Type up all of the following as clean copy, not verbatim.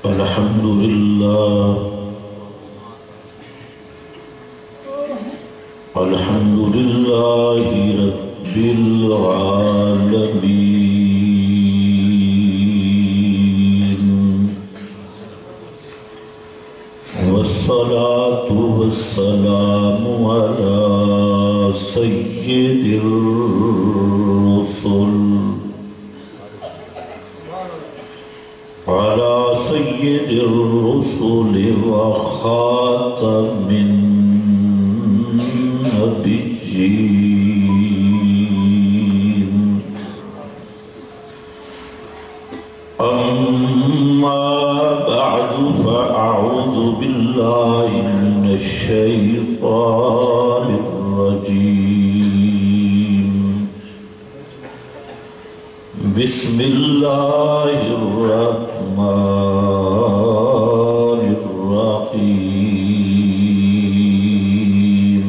الحمد لله الحمد لله رب العالمين والصلاة والسلام على سيد الرسل على سيد الرسل وخاتم النبيين أما بعد فأعوذ بالله من الشيطان الرجيم بسم الله الرحمن الرحيم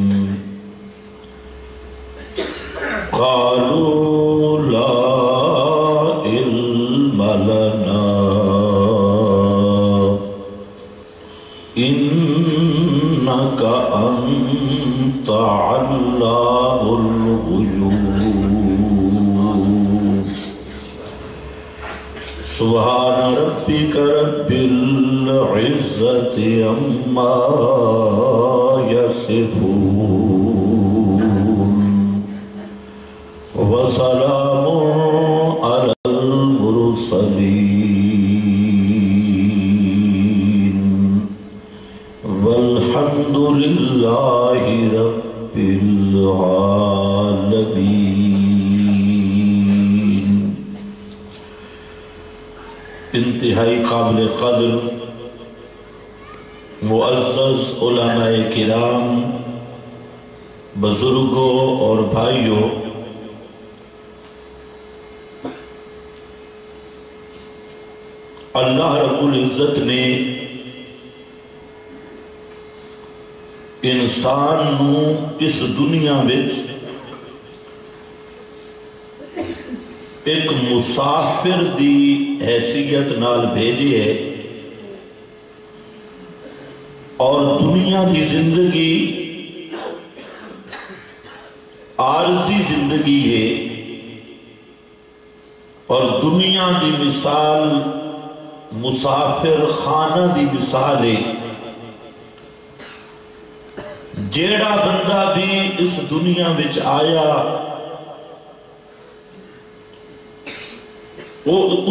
قالوا لا علم لنا إنك أنت علام الغيوب سبحان ربك رب العزة عما يصفون وسلام على المرسلين والحمد لله رب العالمين. انتہائی قابل قدر معزز علماء کرام، بزرگوں اور بھائیوں، اللہ رب العزت نے انسان نو اس دنیا میں ایک مسافر دی حیثیت نال بھیجی ہے اور دنیا دی زندگی عارضی زندگی ہے اور دنیا دی مثال مسافر خانہ دی مثال ہے. جیڑا بندہ بھی اس دنیا وچ آیا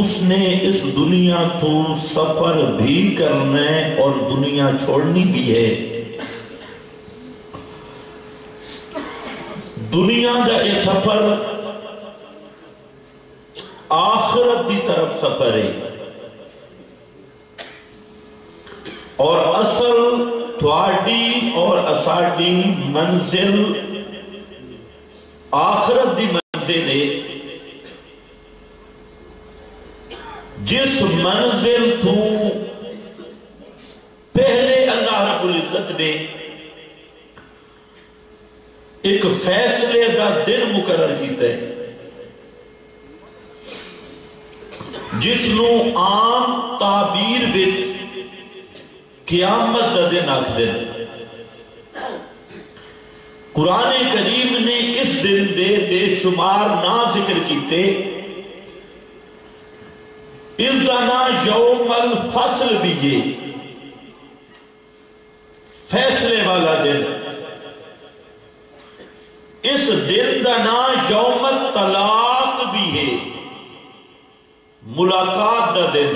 اس نے اس دنیا تو سفر بھی کرنا ہے اور دنیا چھوڑنی بھی ہے. دنیا کا یہ سفر آخرت دی طرف سفر ہے اور اصل تھوڑی اور اساڑی منزل آخرت دی منزل ہے. جس منزل تو پہلے اللہ رب العزت نے ایک فیصلے دا دن مقرر کیتا ہے جس نو عام تعبیر وچ قیامت دا دن آکھ دن. قرآن کریم نے اس دن دے بے شمار نا ذکر کیتے. اس دانا یوم الفصل بھی ہے، فیصلے والا دن. اس دن دانا یوم الطلاق بھی ہے، ملاقات دا دن.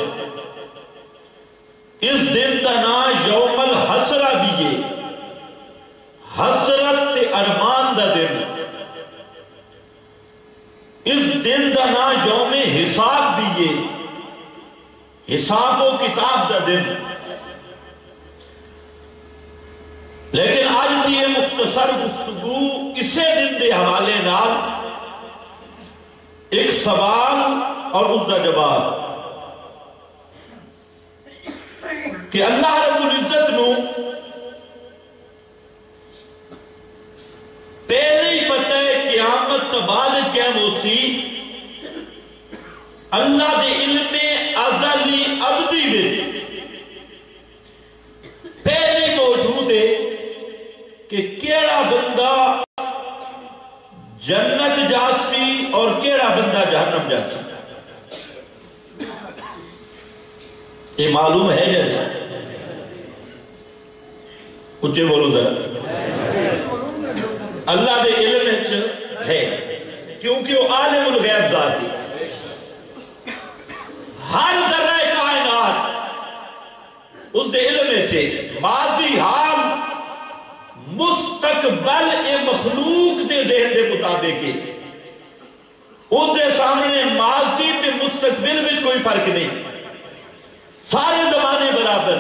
اس دن دانا یوم الحسرہ بھی ہے، حسرت تے ارمان دا دن. اس دن دانا یوم حساب بھی ہے، حساب و کتاب دا دن. لیکن آج دی مختصر گفتگو اسے دن دے حوالے نال ایک سوال اور اس دا جواب کہ اللہ رب العزت نو پہلے ہی پتہ ہے قیامت بعد کیا موسی اللہ دے علم ازلی ابدی میں جنت جاسی اور کیڑا بندہ جہنم جاسی؟ یہ معلوم ہے جیسا؟ اچھے بولو ذرا. اللہ دے علم ہے کیونکہ وہ عالم الغیب ذات ہے. ہر ذرہ کائنات اس دے علم ہے. ماضی حال مستقبل اے مخلوق دے ذہن دے مطابق ہے. اس دے سامنے ماضی تے مستقبل میں کوئی فرق نہیں. سارے زمانے برابر.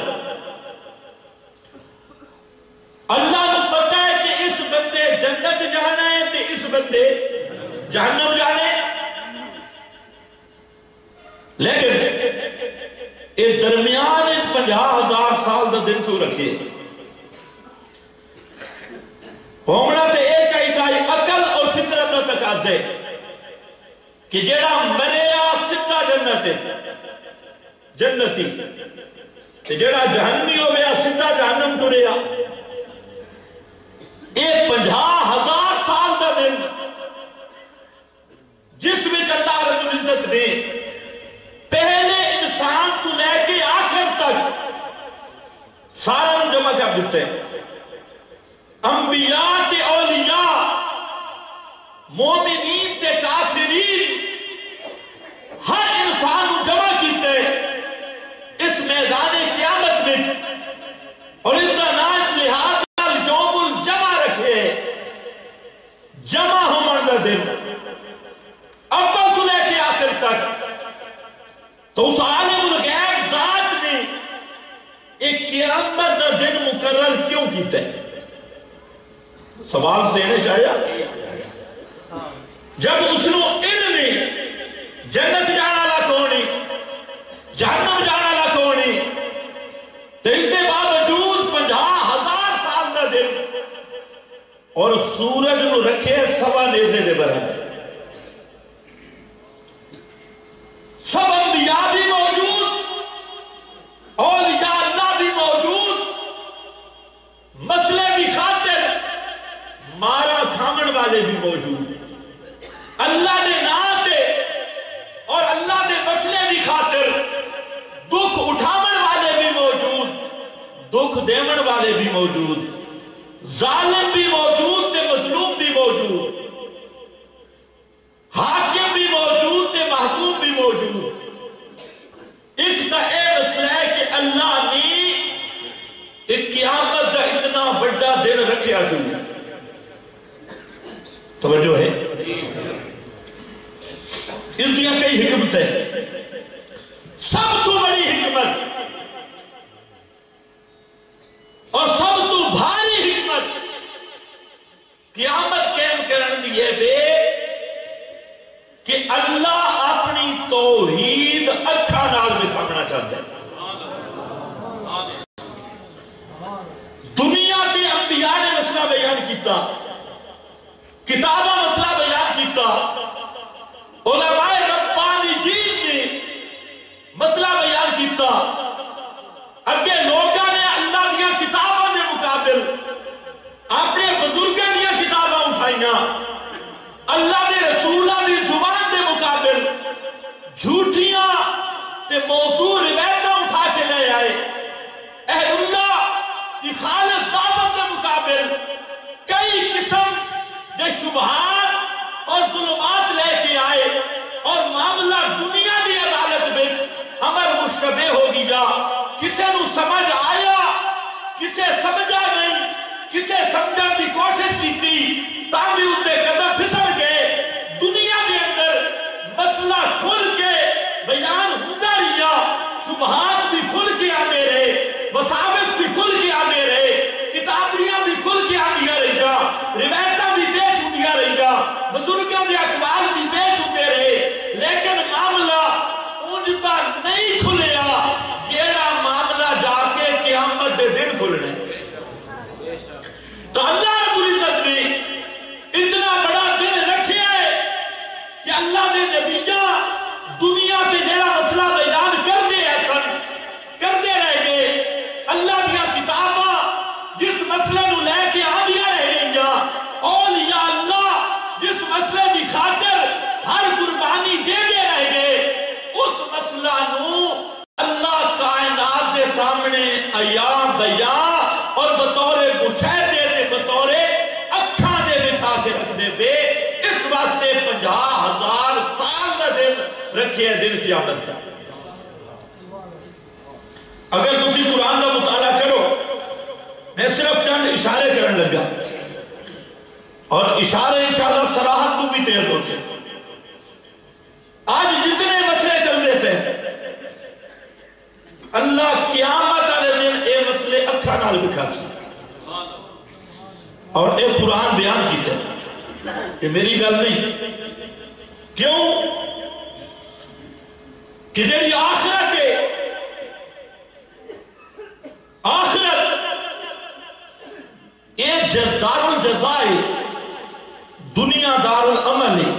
اللہ کو پتہ ہے کہ اس بندے جنت جانا ہے تے اس بندے جہنم جانے. لیکن اس درمیان اس 50,000 سال دا دن تو رکھے ہونا تے ایک چاہیے عقل اور فطرت دا تقاضے کہ جیڑا مریا سدھا جنت ہے جنتی تے جیڑا جہنمی ہو گیا سدھا جہنم ٹریا. یہ 50,000 سال دا دن جس میں اللہ رب العزت نے پہلے انسان کو لے کے آخر تک سارا جمع کر دیتے ہیں. انبیاء تے اولیاء مومنین تے کافرین ہر انسان کو جمع کیتے اس میدان قیامت میں اور اس کا نام لحاظ یوم الجمع رکھے. جمع ہونے کا دن اول سے لے کے آخر تک. تو اس عالم الغیب ذات نے ایک قیامت کا دن مقرر کیوں کیتا ہے؟ سوال سینے چاہیا جب اس نے علم جنت جانا لا کونی جہنم جانا لا کونی تو اس کے باوجود 50,000 سال کا دن اور سورج نو رکھے سوا نیزے دے برابر. سب انبیاء بھی موجود اولیاء اللہ بھی موجود مسئلے بھی خاطر مارا کھامن والے بھی موجود. اللہ نے نام دے اور اللہ نے مسئلے بھی خاطر دکھ اٹھامن والے بھی موجود دکھ دیمن والے بھی موجود ظالم بھی موجود تے مظلوم بھی موجود حاکم بھی موجود تے محکوم بھی موجود. ایک تا اے مسئلہ ہے کہ اللہ نے ایک قیامت کا اتنا بڑا دن رکھیا کیوں. توجہ ہے اس دنیا کئی حکمت ہے. سب تو بڑی حکمت اور سب تو بھاری حکمت قیامت قائم کرنے دی ہے بے کہ اللہ اپنی توحید اکھا نال دکھانا چاہتا ہے. دنیا کے انبیاء نے مسئلہ بیان کیتا کتابہ مسئلہ بیان کیتا علماء ربانی جیل نے مسئلہ بیان کیتا. اگے لوگاں نے اللہ دیا کتابوں کے مقابل اپنے بزرگوں دیا کتاباں اٹھائیاں. اللہ دے رسولہ دی زبان دے مقابل جھوٹیاں تے موضوع روایتاں اٹھا کے لے آئے. اہل اللہ کی خالص دعوت کے مقابل کئی قسم دے شبہات اور ظلمات لے کے آئے اور معاملہ دنیا دی عدالت میں امر مشتبہ ہو گیا. کسے نو سمجھ آیا کسے سمجھا نہیں کسے سمجھا کی کوشش کی تھی تاکہ اسے قدم پھسل گئے. دنیا کے اندر مسئلہ کھل کے بیان ہوتا رہا شبہات بھی کھل کے آگے رہے وثابت بھی کھل کے آگے رہے کتابیاں بھی کھل کے آگے رہی گا روایتاں بھی پیش ہوتی رہی گا بزرگوں کے اقوال بھی پیش ہوتے رہے. لیکن معاملہ اونجتا نہیں کھلیا جیڑا معاملہ جا کے قیامت دے دن کھلنے. تو اللہ رب العزت نے اتنا بڑا ایام دیاں اور بطور مشاہدے دے بطور اکھاں دے بٹھا کے رکھ دے بے اس واسطے 50,000 سال دا دن رکھے دن قیامت دا اگر تسی قرآن کا مطالعہ کرو میں صرف چند اشارے کرن لگا اور اشارے انشاءاللہ صراحت تو بھی تیز ہو سے آج جتنے مسئلے چل دیتے ہیں اللہ قیامت والے دن اے مسئلے اکھا نال بکھا سے اور اے قرآن بیان کیتے ہیں یہ میری گل نہیں کیوں کہ جیڑی آخرت ہے آخرت ایک دار الجزائی دنیا دار العمل ہے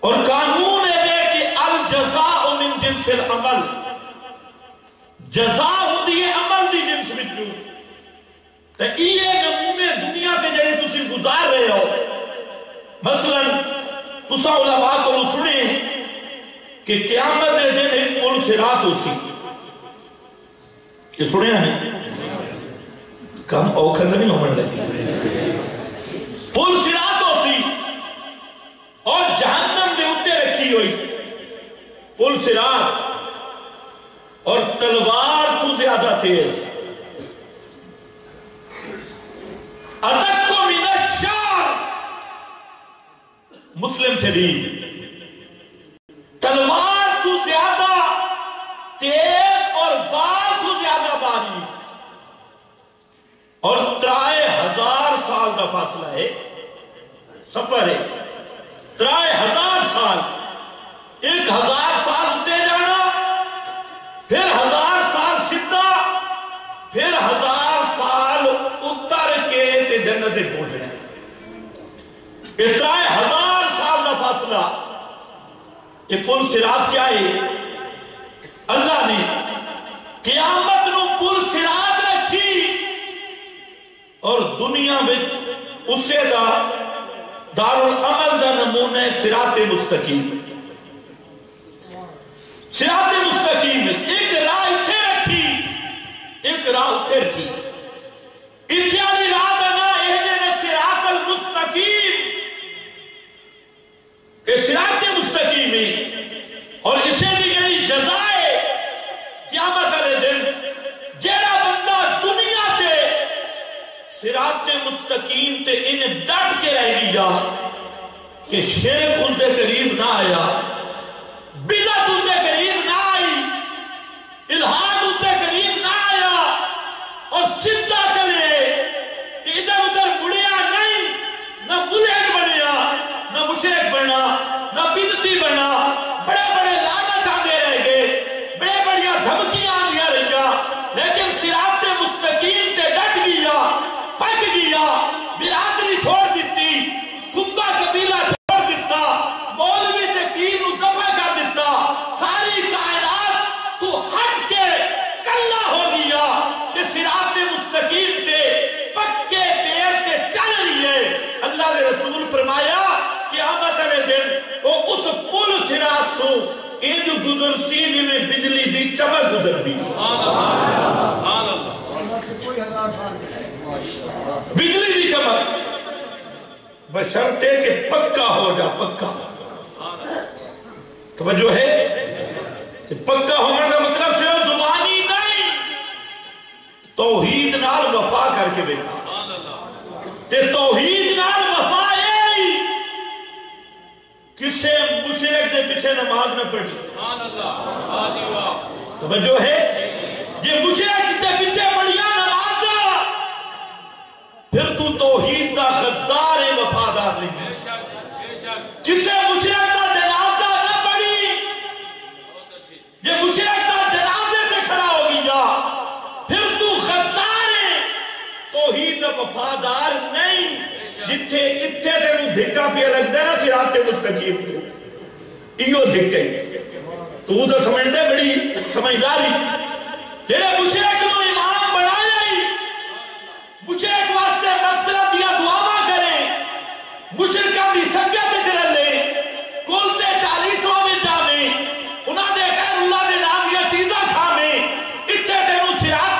اور قانون ہے کہ الجزاء من جنس العمل جزا ہوتی ہے عمل دی جنس بچوں تو یہ نمونے دنیا کے جڑے تسی گزار رہے ہو مثلا تسا علماء کو سنے کہ قیامت دے دن ایک پل صراط ہو سی یہ سنے ہیں کم اوکھر نہیں ہومن لگی پل صراط ہو سی اور جہنم دے اتے رکھی ہوئی پل صراط اور تلوار تو زیادہ تیز ادکو من الشار مسلم شریف تلوار تو زیادہ تیز اور بار تو زیادہ باری اور 3000 سال کا فاصلہ ہے سفر ہے 3000 سال 1000 سال دے جانا پھر 1000 سال سدھا پھر 1000 سال اتر کے تے جنت پہنچنا یہ 3000 سال کا فاصلہ یہ پل صراط کیا ہے اللہ نے قیامت نو پل صراط رکھی اور دنیا میں اسے دا دار العمل دا نمونہ صراط مستقیم صراط مستقیم میں ایک راہ اتھے رکھی ایک راہ اتھے رکھی اتیانی راہ دنا اہدنا صراط المستقیم یہ صراط مستقیم ہے اور اسے دیگری جزائے قیامت علیہ دن جیڑا بندہ دنیا تے صراط مستقیم تے انہیں ڈٹ کے رہ گیا کہ شرک ان دے قریب نہ آیا بدعت ان دے قریب نہ آئی الہاد ان دے قریب نہ آیا اور سدھا کرے کہ ادھر ادھر مڑیا نہیں نہ بلیٹ بنیا نہ مشرک بنا نہ بدعتی بنا بڑے بڑے لعنت آگے رہ گئے بڑے بڑیا دھمکیاں آگیا رہ گیا لیکن صراط مستقیم تے ڈٹ گیا پک گیا برادری چھوڑ دیتی کنبہ قبیلہ چھوڑ دیتا مولوی تے پیر نو دفع کر دیتا ساری کائنات تو ہٹ کے کلا ہو گیا کہ صراط مستقیم تے پکے پیر تے چل رہی ہے اللہ نے رسول فرمایا قیامت علیہ دن وہ اس پل صراط تو ایج گزر سینے میں بجلی دی چمک گزر دی سبحان اللہ بجلی دی چمک بشرطے کہ پکا ہو جا پکا توجہ ہے کہ پکا ہونے کا مطلب صرف زبانی نہیں توحید نال وفا کر کے بیٹھا کہ توحید نال وفا ہے کسے مشرک دے پیچھے نماز نہ پڑھی توجہ ہے یہ مشرک دے پیچھے پڑھیا نماز پھر تو توحید کا غدار وفادار نہیں کسے مشرک کا جنازہ نہ پڑھی یہ مشرک کا جنازے سے کھڑا ہو گیا پھر تو غدار توحید کا وفادار نہیں جتھے اتھے دے نو دھکا پیا لگ دے نا صراط مستقیم کو ایو دھکے تو تو سمجھ دے بڑی سمجھداری جیڑے مشرک نو امام بنایا ہی مشرک واسطے مغفرت دیا دعاواں کریں مشرکاں دی سنگت وچ رلے کل تے 40 وچ جاویں انہاں دے غیر اللہ دے نام دیا چیزاں کھاویں اتھے تینوں صراط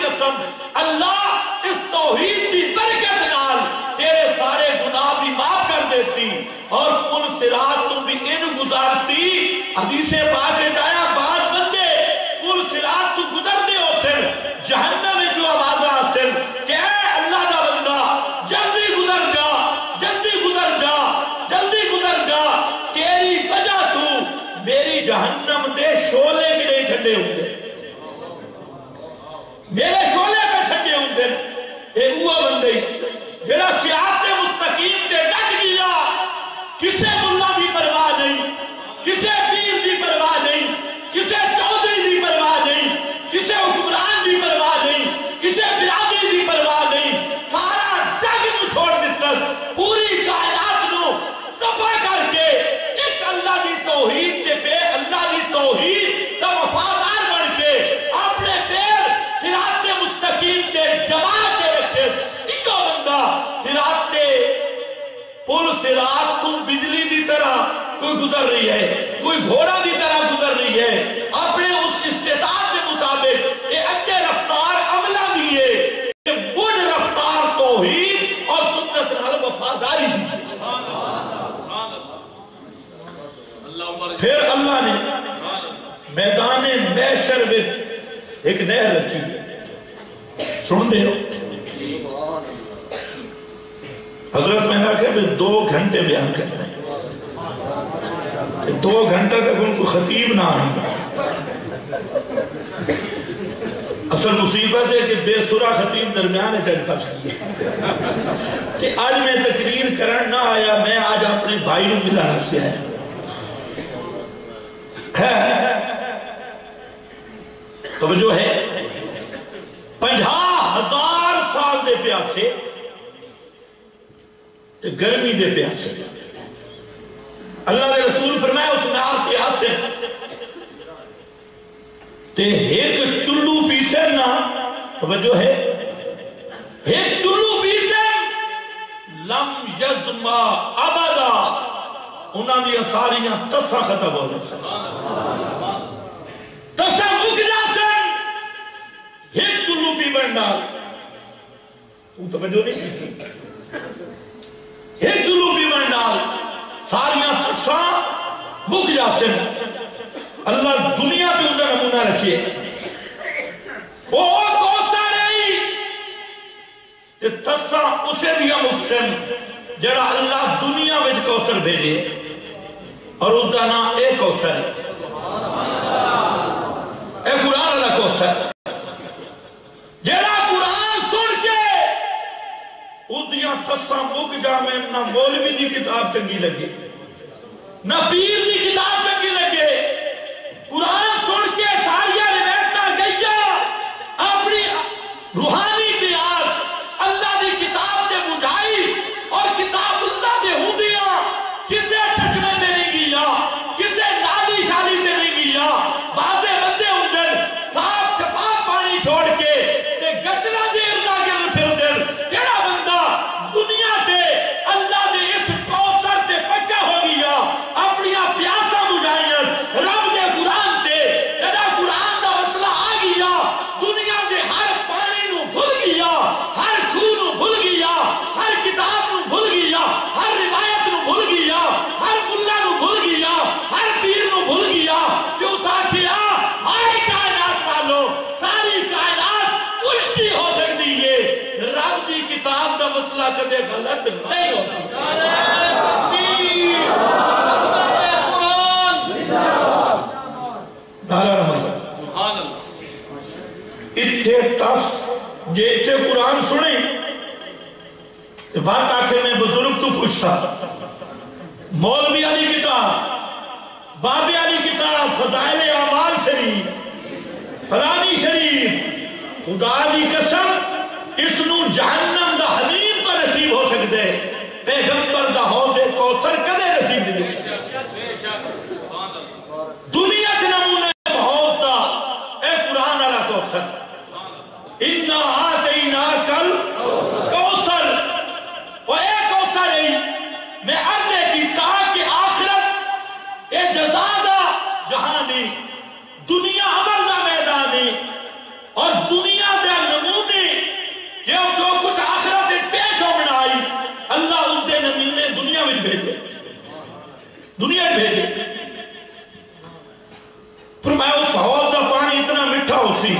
قسم اللہ اس توحید کی برکت نال تیرے سارے گناہ بھی معاف کر دے سی اور پل صراط تو بھی ان گزار سی حدیث پاک جایا بعض بندے پل صراط تو گزر دے ہو سن جہنم میں جو آواز حاصل کہ اے اللہ دا بندہ جلدی گزر جا جلدی گزر جا جلدی گزر جا تیری وجہ تو میری جہنم دے شولے کے نہیں ٹھنڈے ہوں گے میرے شولے پہ ٹھنڈے ہوں گے اے ہوا بندے جڑا صراط مستقیم تے ڈٹ گیا کسے ملا دی پرواہ نہیں کسے پیر دی پرواہ نہیں کسے چودھری دی پرواہ نہیں کسے حکمران دی پرواہ نہیں کسے برادری دی پرواہ نہیں سارا جگ نو چھوڑ دیتا پوری کائنات نو تباہ کر کے ایک اللہ دی توحید تے پہ اللہ دی توحید تا وفادار بن کے اپنے پیر صراط مستقیم تے جما کے رکھے ایک بندہ صراط تے پل صراط تو بجلی دی طرح کوئی گزر رہی ہے کوئی گھوڑا دی طرح گزر رہی ہے اپنے اس استطاعت کے مطابق یہ اچھے رفتار عملہ دیئے کہ بڑھ رفتار توحید اور سنت نال وفاداری دی پھر اللہ نے میدان محشر میں ایک نہر رکھی سن دے ہو حضرت میں نے کہا کہ 2 گھنٹے بیان کرنا ہے 2 گھنٹہ تک ان کو خطیب نہ آئیں اصل مصیبت ہے کہ بے سرا خطیب درمیان چلتا سکیے کہ آج میں تقریر کرن نہ آیا میں آج اپنے بھائی نو ملانا سے آیا توجہ ہے 50,000 سال دے پیاسے تے گرمی دے پیاسے اللہ دے رسول فرمایا اس نار پیاسے تے ایک چلو پیسے نا توجہ ہے ایک چلو پیسے لم یزما ابدا انہاں دی ساریاں تسا ختم ہو گئی تسا مک جاسن ایک چلو پی بننا تو توجہ نہیں ایک چلو پی بننا ساریاں تسا مک جاسن اللہ دنیا پہ ان کا نمونہ رکھیے وہ کوسا رہی کہ تسا اسے دیا مقسم جڑا اللہ دنیا وچ کوثر بھیجے اور اس کا نام ایک کوثر ہے اے قرآن اللہ کوثر جڑا قرآن سن کے اس دیا تسا مک جا میں نہ مولوی دی کتاب چنگی لگے نہ پیر دی کتاب چنگی لگے قرآن سن کے ساریاں روایتاں گئیا اپنی روحانی پیاس اللہ دی کتاب دے بجائی اور کتاب اللہ دے ہوں دیا کسے چشمے دے نہیں گیا کسے نالی شالی دے نہیں گیا بازے بندے ہوندر صاف شفاف پانی چھوڑ کے تے گتنا دے ارنا کے پھر دن کیڑا بندہ دنیا تے اللہ دے اس کوثر تے پکا ہو گیا اپنی پیاسا بجائیں رب دے قرآن تے جڑا قرآن دا مسئلہ آ گیا دنیا دے ہر پانی نو بھول گیا ہر خون نو بھول گیا ہر کتاب نو بھول گیا ہر روایت نو بھول گیا ہر ملا نو بھول گیا ہر پیر نو بھول گیا جو ساتھیا آئے کائنات والو ساری کائنات الٹی ہو سکتی ہے رب دی کتاب دا مسئلہ کدے غلط نہیں ہو سکتا اتھے تس جے اتھے قرآن سنیں بات آکھے میں بزرگ تو پوچھتا مولوی علی کتاب بابی علی کتاب فضائل اعمال شریف فلانی شریف خدا دی قسم اس نو جہنم دا حمیم کا نصیب ہو سکتے پیغمبر دا حوض کوثر کدے نصیب دے دنیا کے نمونے حوض دا اے قرآن علی کوثر اِنَّا آتَيْنَاكَ الْكَوْثَرَ اور اے کوثر ہے میں عرض کی تاکہ آخرت اے جزا دا جہانی دنیا عمل دا میدانی اور دنیا دے سی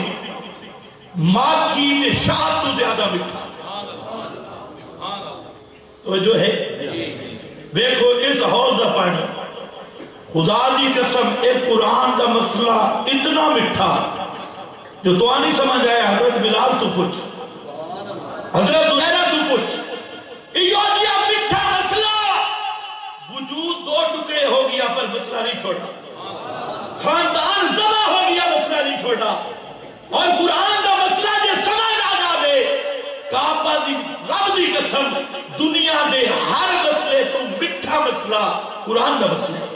ماکی تے شاہ تو زیادہ مٹھا تو جو ہے دیکھو اس حوض دا پانی خدا دی قسم ایک قرآن دا مسئلہ اتنا مٹھا جو تو نہیں سمجھ آیا حضرت بلال تو پوچھ حضرت عزیرہ تو پوچھ ایودیا مٹھا مسئلہ وجود دو ٹکڑے ہو گیا پر مسئلہ نہیں چھوڑا خاندان زمہ ہو گیا مسئلہ نہیں چھوڑا اور قرآن دا مسئلہ جو سمجھ آ جاوے کعبہ دی رب دی قسم دنیا دے ہر مسئلے تو مٹھا مسئلہ قرآن دا مسئلہ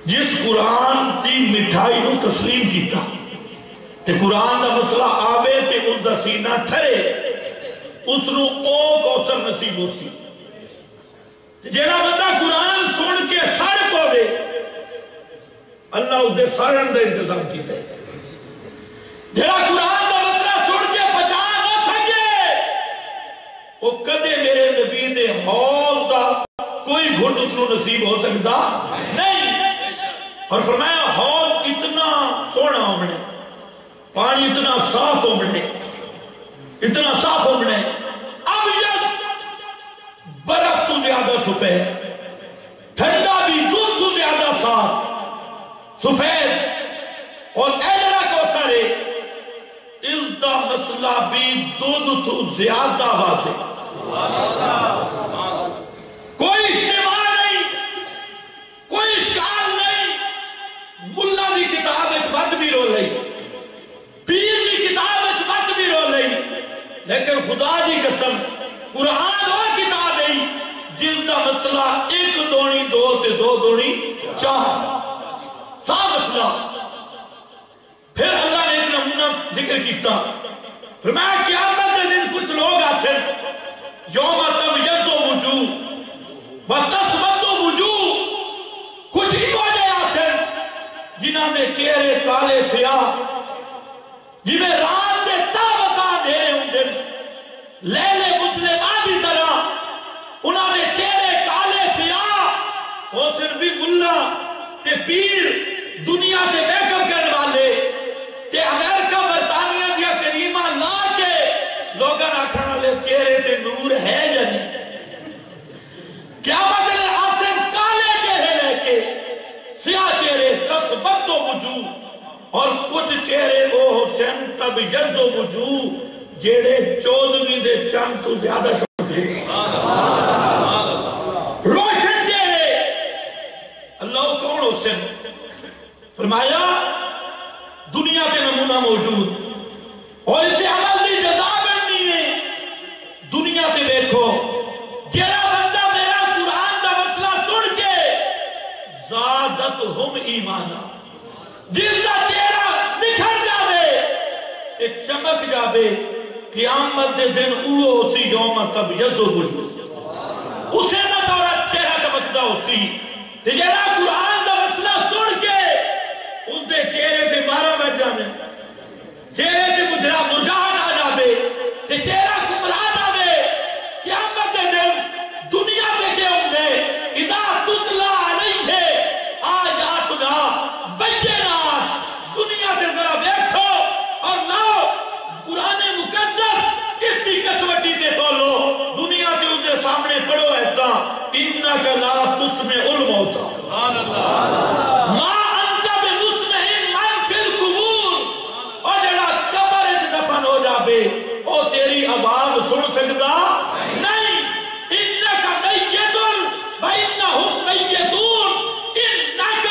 جس قرآن کی مٹھائی نو تسلیم کیتا تے قرآن دا مسئلہ آوے تے اس دا سینہ ٹھرے اس نو او کوثر نصیب ہو سی جیڑا بندہ قرآن سن کے سڑ پوے اللہ اس دے سڑن دا انتظام کیتا ہے جیڑا قرآن دا مسئلہ سن کے بچا نہ سکے وہ کدے میرے نبی نے حوض دا کوئی گھٹ اس نو نصیب ہو سکتا نہیں اور فرمایا حوض اتنا سونا ہونے پانی اتنا صاف ہونے اتنا صاف ہونے اب یہ برف تو زیادہ سفید ٹھنڈا بھی دودھ تو زیادہ صاف سفید اور ایجرہ کو سارے اس دا مسئلہ بھی دودھ تو زیادہ واضح کوئی اشتباہ نہیں کوئی اشکال نہیں ملہ دی کتاب ایک بات بھی رو لئی پیر دی کتاب ایک بات بھی رو لئی لیکن خدا دی قسم قرآن وہ کتاب ہے جس دا مسئلہ ایک دونی دو تے دو دونی چار سا مسئلہ پھر اللہ نے ایک نمونہ ذکر کیتا فرمایا قیامت کے دن کچھ لوگ آتے یوم تبیض وجوہ وتسود وجوہ کچھ ہی وجہ آتے جنہاں نے چہرے کالے سیاہ جنہیں رات میں تابتا دے رہے ہوں دن لیلے مطلب آدھی طرح انہوں نے چہرے کالے سیاہ وہ صرف بھی ملہ تے پیر دنیا کے بیک اپ کرنے والے تے امریکہ برطانیہ دیا کریمہ لا کے لوگاں آکھانا لے چہرے تے نور ہے یا نہیں کیا مطلب آسن کالے چہرے لے کے سیاہ چہرے تسبت و وجوہ اور کچھ چہرے وہ حسین تبیض و وجوہ جیڑے 14ویں دے چند تو زیادہ شکر روشن چہرے اللہ کون حسین فرمایا دنیا کے نمونہ موجود اور اسے عمل دی جزا بننی ہے دنیا پہ دیکھو جیڑا بندہ میرا قرآن دا مسئلہ سن کے زادتہم ایمانا جس کا چہرہ نکھر جاوے ایک چمک جاوے قیامت دے دن اوہ اسی یوم تبیض وجوہ اسے نہ دورہ چہرہ چمکتا ہوتی جیڑا قرآن دا مسئلہ سن کے اس دے چہرے دے مارا بچ جانے چہرے دے مجرہ مرجاہت آ جاوے تے چہرہ کمرہ جاوے قیامت دے دن دنیا دے کے ہوں گے اذا تطلع علیہ آیاتنا بینات دنیا دے ذرا بیٹھو اور لاؤ قرآن مقدس اس کی کسوٹی دے بولو دنیا کے ان دے سامنے پڑھو ایسا انکا لا تسمع الموتا ما انت بمسمع من فی القبور اور جڑا قبر اس دفن ہو جاوے او تیری آواز سن سکتا نہیں انکا میتن وَإِنَّهُمْ مَيِّتُونَ إِنَّكَ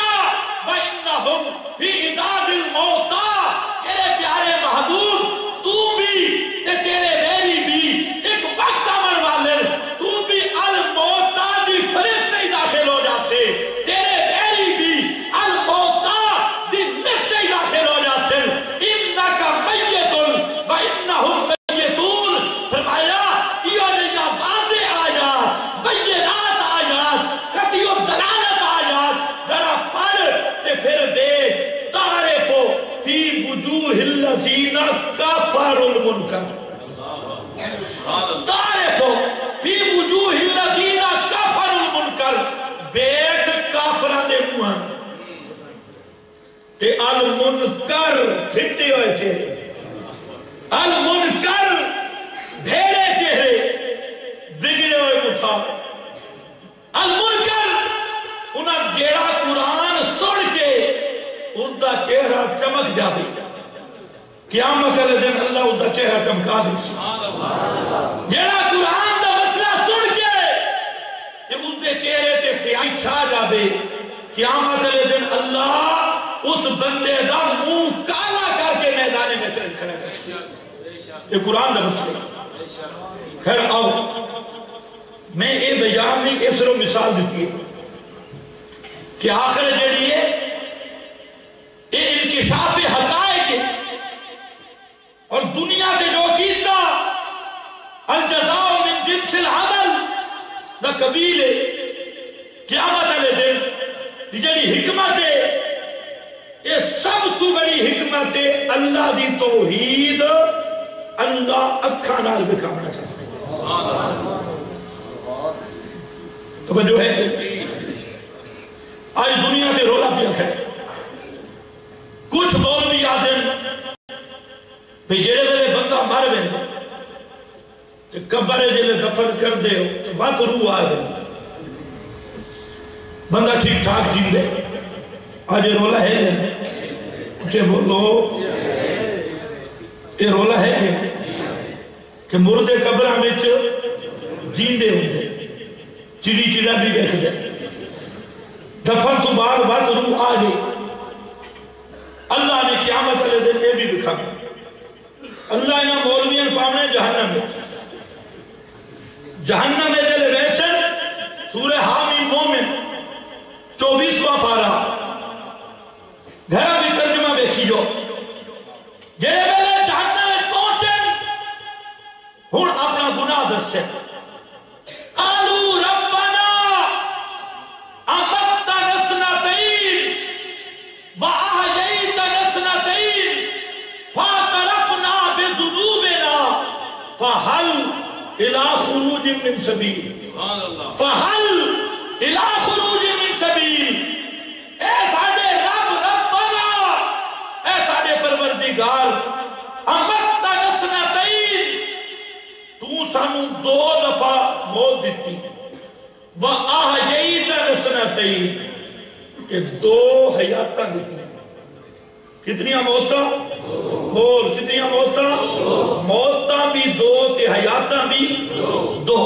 وَإِنَّهُمْ فِي عِدَادِ الْمَوْتَى تیرے پیارے محبوب تو بھی تیرے بیری بھی ایک وقت عمل والے تو بھی الموتى دی فرشتے ہی داخل ہو جاتے تیرے بیری بھی الموتى دی لستے ہی داخل ہو جاتے إِنَّكَ مَيِّتٌ وَإِنَّهُمْ مَيِّتُونَ فرمایا یہ جنیا واضح آیات بینات آیات قطعی و دلالت آیات ذرا پڑھ تے پھر دے تعریفو فی وجوہ الذین کفروا المنکر تعریفو فی وجوہ الذین کفروا المنکر بیک کافرہ دے منہ المنکر پھٹے ہوئے چہرے، المنکر بھیڑے چہرے، بگڑے ہوئے مطابق، المنکر انہاں جیڑا قرآن سن کے ان دا چہرہ چمک جاوے، قیامت والے دن اللہ ان دا چہرہ چمکا دے، جیڑا قرآن دا مسئلہ سن کے کہ ان دے چہرے تے سیاہی چھا جاوے، قیامت والے دن اللہ اس بندے دا منہ کالا کر کے میدان میں کھڑا کر، یہ قرآن دا مسئلہ۔ خیر آؤ میں اے بیان میں اس رو مثال دیتی ہے کہ آخر جڑی ہے اے انکشاف حقائق ہے، اور دنیا کے جو کیتا الجزاء من جنس العمل دا قبیل ہے، قیامت علیہ دن جڑی حکمت ہے، یہ سب تو بڑی حکمت ہے اللہ دی توحید اللہ اکھا نال بکھانا چاہتا ہے۔ توجہ ہے آج دنیا کے رولا پیا کھڑے، کچھ مولوی آدم بھی جڑے ویلے بندہ مر ویندا تے قبر جلے دفن کر دے تو بات روح آ جائے، بندہ ٹھیک ٹھاک جیندے، آج یہ رولا ہے کہ بولو یہ رولا ہے کہ مردے قبرہ میں جیندے ہوندے، چڑی چڑا بھی بیٹھ دے، دفن تو بعد بات روح آ گئی، اللہ نے قیامت علیہ دن یہ بھی دکھا، اللہ انہاں مولویاں پاونے جہنم میں، جہنم میں دل ریشن سورہ حامی مومن 24واں پارہ گھرہ بھی ترجمہ بیکھیو، جڑے ویلے جہنم میں پہنچن ہن اپنا گناہ دسے، قالوا ربنا امتنا سنتين واحييتنا سنتين فاعترفنا بذنوبنا فهل الى خروج من سبيل، فهل الى خروج من سبيل، اے ساڈے رب ربنا، اے ساڈے پروردگار امتنا سنتين، تو سانو 2 دفعہ موت دیتی، وَآحَيَيْتَنَا سَنَتَيْنِ، کہ 2 حیاتاں دیتی، کتنیاں موتاں؟ بول کتنیاں موتاں؟ موتاں بھی 2 تے حیاتاں بھی 2،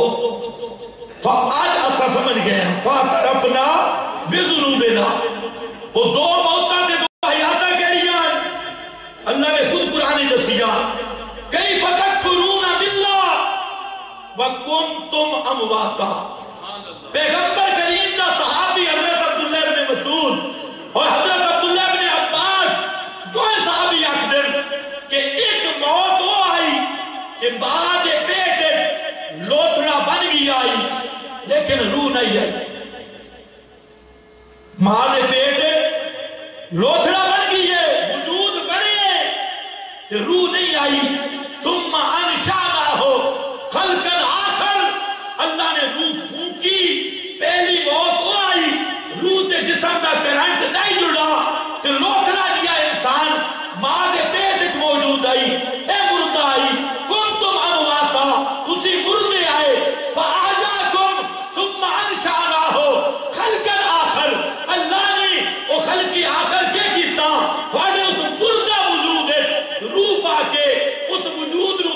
آج ایسا سمجھ گئے ہیں فَاعْتَرَفْنَا بِذُنُوبِنَا، وہ 2 موتاں تے 2 حیاتاں کہڑیاں اللہ نے خود قرآن دسیا، كَيْفَ تَكْفُرُونَ بِاللَّهِ وَكُنْتُمْ أَمْوَاتًا، پیغمبر کریم کا صحابی حضرت عبداللہ بن مسعود اور حضرت عبداللہ بن عباس دوئے صحابی اکدر کہ ایک موت ہو آئی کہ بعد پیٹ لوتھڑا بن گئی آئی لیکن روح نہیں آئی، بعد پیٹ لوتھڑا بن گئی ہے، وجود بنے کہ روح نہیں آئی، ثم انشأناہ خلقا آخر، اللہ نے روح پھونکی، پہلی موت ہو آئی، روح تے جسم کا کرنٹ نہیں جڑا کہ لوکڑا دیا انسان ماں دے پیٹ موجود آئی، اے مردہ آئی، کنتم امواتا، اسی مردے آئے، فآجاکم ثم انشأناہ خلقا آخر، اللہ نے وہ خلقی آخر کے کیتا، واڑے اس مردہ وجود ہے، روح پا کے اس وجود نو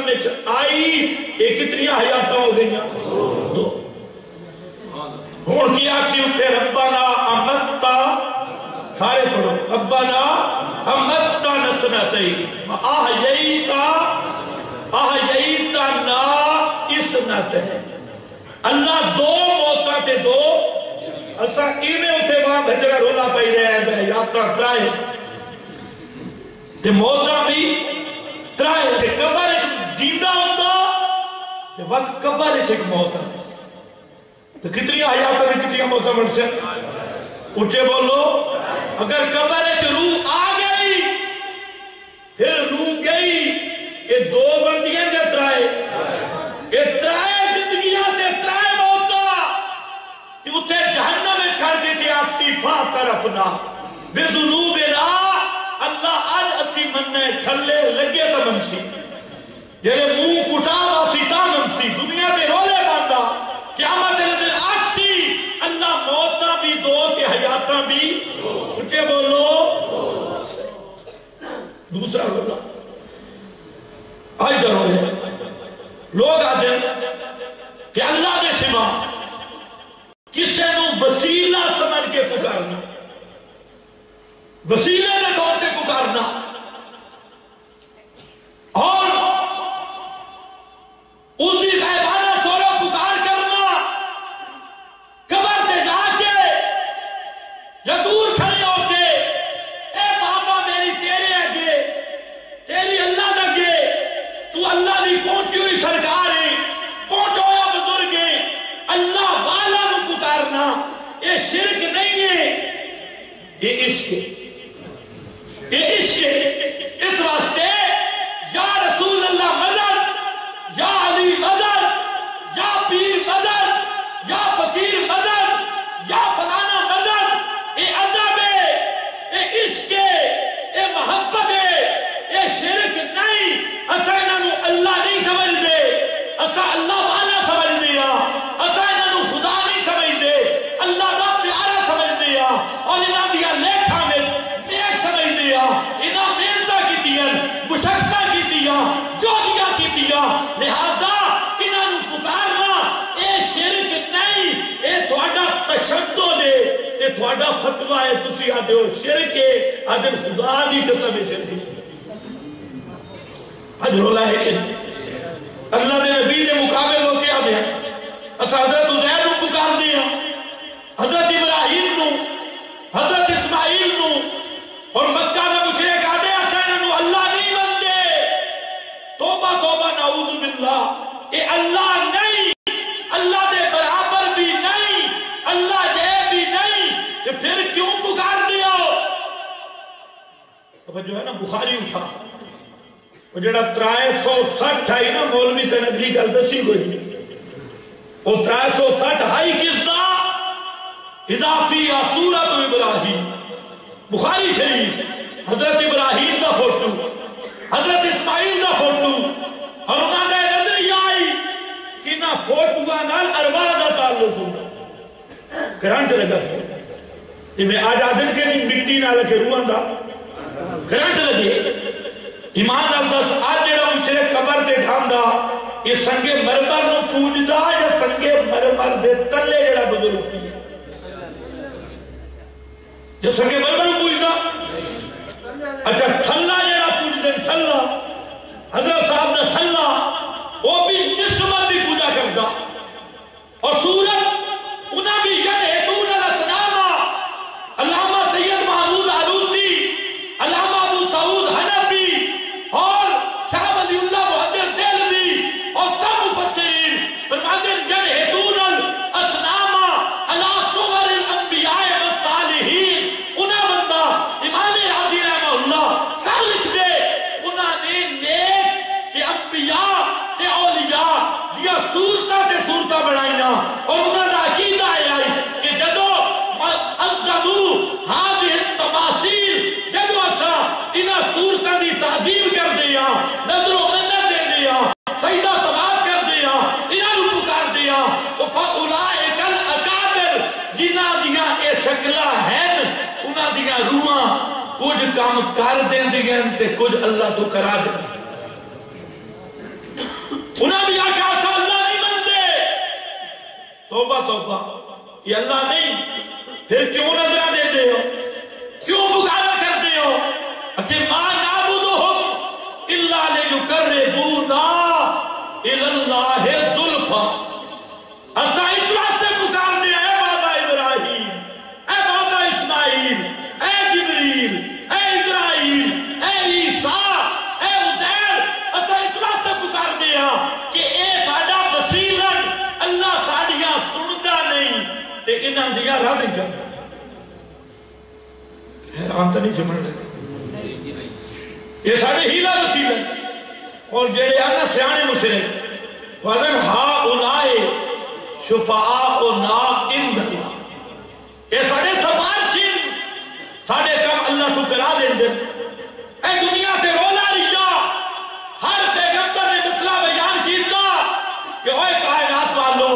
جہنم میں آئی یہ کتنی حیاتاں ہو گئی؟ دو. ہون کی آسی اٹھے ربنا امتا سارے پڑھو ربنا امتا نسنتئی آہیتا نا اسنت ہے. اللہ دو موتاں تے دو اسا ایویں اٹھے وہاں بھجرہ رولا پائی رہے ہیں حیاتاں ترائے تے موتاں بھی ترائے تے قبر ایک جیندہ ہوتا تے وقت قبر ایک موت ہے. تو کتنی حیاتاں نے کتنی موتاں بڑھ سے اٹھے بولو اگر قبر ایک روح آ گئی پھر روح گئی یہ دو بندیاں کے ترائے یہ ترائے زندگیاں تے ترائے موتاں کہ اتھے جہنم میں کھڑ کے تے آسیفہ طرفنا بے ذنوبنا اللہ آج اسی مننے کھلے لگے تا منسی یعنی منہ کٹا باسی تا منسی دنیا دے رولے باندھا قیامت دن آتی اللہ موتاں بھی دو تے حیاتاں بھی اٹھے بولو دوسرا بولا آج در ہوئے لوگ آتے ہیں کہ اللہ نے سوا کسے نو وسیلہ سمجھ کے پکارنا وسیلے نے دور کے پکارنا اور اسی غیبانہ سورہ پکار کرنا قبر سے جا کے یا دور کھڑے ہو کے اے بابا میری تیرے آگے تیری اللہ لگے تو اللہ نہیں پہنچی ہوئی سرکار ہے پہنچو یا بزرگ ہے اللہ والا نو پکارنا یہ شرک نہیں ہے یہ عشق ہے یہ عشق ہے. اس واسطے یا رسول اللہ مدد یا علی مدد یا پیر مدد یا فقیر مدد یا فلانا مدد یہ ادب ہے یہ عشق ہے یہ محبت ہے یہ شرک نہیں. اسا انہوں اللہ نہیں سمجھ دے اسا اللہ والا سمجھ دیا اسا انہوں خدا نہیں سمجھ دے اللہ دا پیارا سمجھ دیا اور انہوں دیا لیکھا میں نیک سمجھ دیا انہوں محنتاں کی دیا مشقتاں کی دیا جو دیا کی دیا لہذا انہوں پکارنا اے شرک نہیں اے تھوڑا تشدد ہے اے تھوڑا فتوہ ہے تسی آدھے ہو شرک ہے آدھے خدا دی قسم ہے شرک ہے. آج رولا ہے کہ اللہ دے نبی دے مقابل ہو کے آدھے ہیں اسا حضرت عزیر نو پکار دیا حضرت ابراہیم نو حضرت اسماعیل نو اور مکہ نے مشرک آدھے اسا انہوں اللہ نہیں بندے توبہ توبہ نعوذ باللہ اے اللہ نہیں اللہ دے برابر بھی نہیں اللہ دے بھی نہیں کہ پھر کیوں پکار دیا تو جو ہے نا بخاری اٹھا وہ جڑا 360 آئی نا مولوی تین اگلی گل دسی کوئی وہ 360 آئی کس دا اضافی سورۃ ابراہیم بخاری شریف حضرت ابراہیم دا فوٹو حضرت اسماعیل دا فوٹو اور انہوں نے نظر یہ آئی کہ نہ فوٹوہ نال ارواح دا تعلق ہوگا کرنٹ لگا یہ میں آج آدن کے نہیں مٹی نہ لگے روحان دا کرنٹ لگے ایمان اللہ آج جڑا مشرک قبر دے ڈھاندا یہ سنگے مرمر نو پوجدا یا سنگے مرمر دے تلے جڑا بزرگ ہوتی ہے یہ سنگے مرمر نو پوجدا اچھا تھلا جڑا پوج دے تھلا حضرت صاحب نے تھلا وہ بھی نسبت بھی پوجا کرتا اور سورت انہاں بھی یدعون الاسنام علامہ سید محمود عروسی علامہ ابو سعود حنفی اور شاہ ولی اللہ محدث دہلوی اور سب مفسرین فرماتے ہیں یدعون الاسنام علی صور الانبیاء والصالحین انہاں بندہ امام راضی رحمہ اللہ سب لکھ دے انہاں نے نیک تے انبیاء تے اولیاء دیا صورتہ بڑھائینا اور انہاں دا عقیدہ آئی کہ جدو عظمو حاضر تماثیل جدو اچھا انہاں صورتہ دی تعظیم کر دیا نظر و منت دے دیا سجدہ تباد کر دیا انہاں رو پکار دیا تو فَأُولَئِكَ الْأَكَابِرُ جنہاں دیا اے شکلہ ہیں انہاں دیا روحاں کچھ کام کر دیں دیگیں تے کچھ اللہ تو کرا دیں انہاں بھی آکھا اسا اللہ نہیں مانتے. توبہ توبہ، یہ اللہ نہیں، پھر کیوں نظرہ دیتے ہو، کیوں پکارا کرتے ہو؟ اچھے ما نعبدہم الا لیقربونا الی اللہ زلفی. اسا اس واسطے پکارتے ہیں اے بابا ابراہیم، اے بابا اسماعیل، اے جبریل، اے اسرائیل، اے عیسیٰ، اے عزیر. اسا اس واسطے پکارتے ہیں کہ اے ساڈا وسیلن اللہ ساڈیاں سندا نہیں تے انہاں دیاں رد نہیں کردا. حیران تو نہیں سمجھ رہے؟ یہ ساڑھے ہیلہ وسیلہ اور جڑے آنا سیانے مشرک وَلَنْ ہَا اُلَائے شُفَعَاؤُنَا عِنْدَ اللَّهِ. یہ ساڑھے سفارشین ساڑھے کام اللہ تو کرا دیں دے. اے دنیا سے رولا لیا، ہر پیغمبر نے مسئلہ بیان کیتا کہ اوہ کائنات والو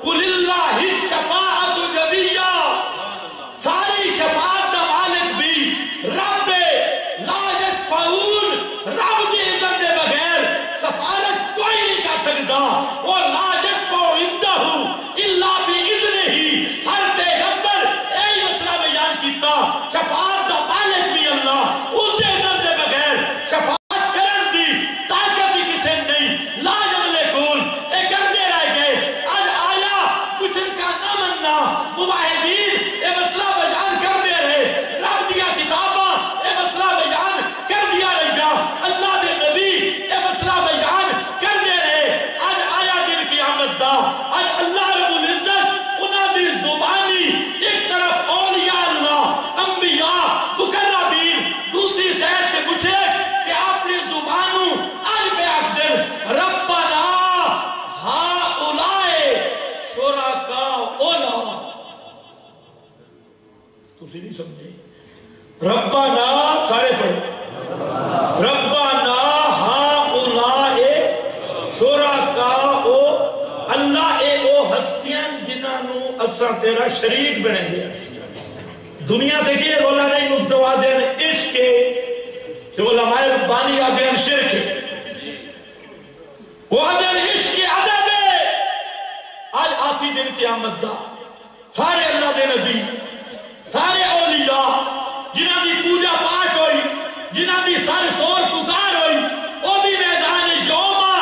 قُلِ اللَّهِ الشَّفَاعَةُ جَمِيعًا، ساری شفاعت کا مالک بھی رب لا یشفعون، رب کی اذن دے بغیر سفارت کوئی نہیں کر سکتا. وہ لا یشفع عندہ الا باذنہ. ہر پیغمبر یہی مسئلہ بیان کیتا، شفاعت کا مالک بھی اللہ، اس کے اذن دے بغیر شفاعت کرن دی طاقت بھی کسی نہیں. لا یملکون، اے کرتے رہ گئے. آج آیا مشرکہ نہ مننا، مباہدین اے مسئلہ بیان کرتے رہے، رب دیا کتاباں اے مسئلہ بیان کر دیا رہا، اللہ دے نبی اے مسئلہ بیان کرتے رہے. آج آیا دن قیامت دا، آج اللہ رب العزت انہاں دی زبانی ایک طرف اولیاء اللہ انبیاء مقربین، دوسری سیٹ کے مشرک کہ اپنی زبانوں آج پہ اقدر ربنا ہاؤلائے شرکاؤنا. تسی نہیں سمجھے؟ ربنا سارے پڑھ، ربنا ہاؤلائے شرکاؤ. اللہ اے او ہستیاں جنہاں نو اساں تیرا شریک بنے دیا. دنیا سے کہ رولا نہیں مقتوا دین عشق کہ علماء ربانی آدھین شرک، وہ آدھین عشق عدب ہے. آج آسی دن قیامت دا سارے اللہ دے نبی، سارے اولیاء جنہاں دی پوجا پاٹ ہوئی، جنہاں دی سر سور پکار ہوئی، وہ بھی میدان یوما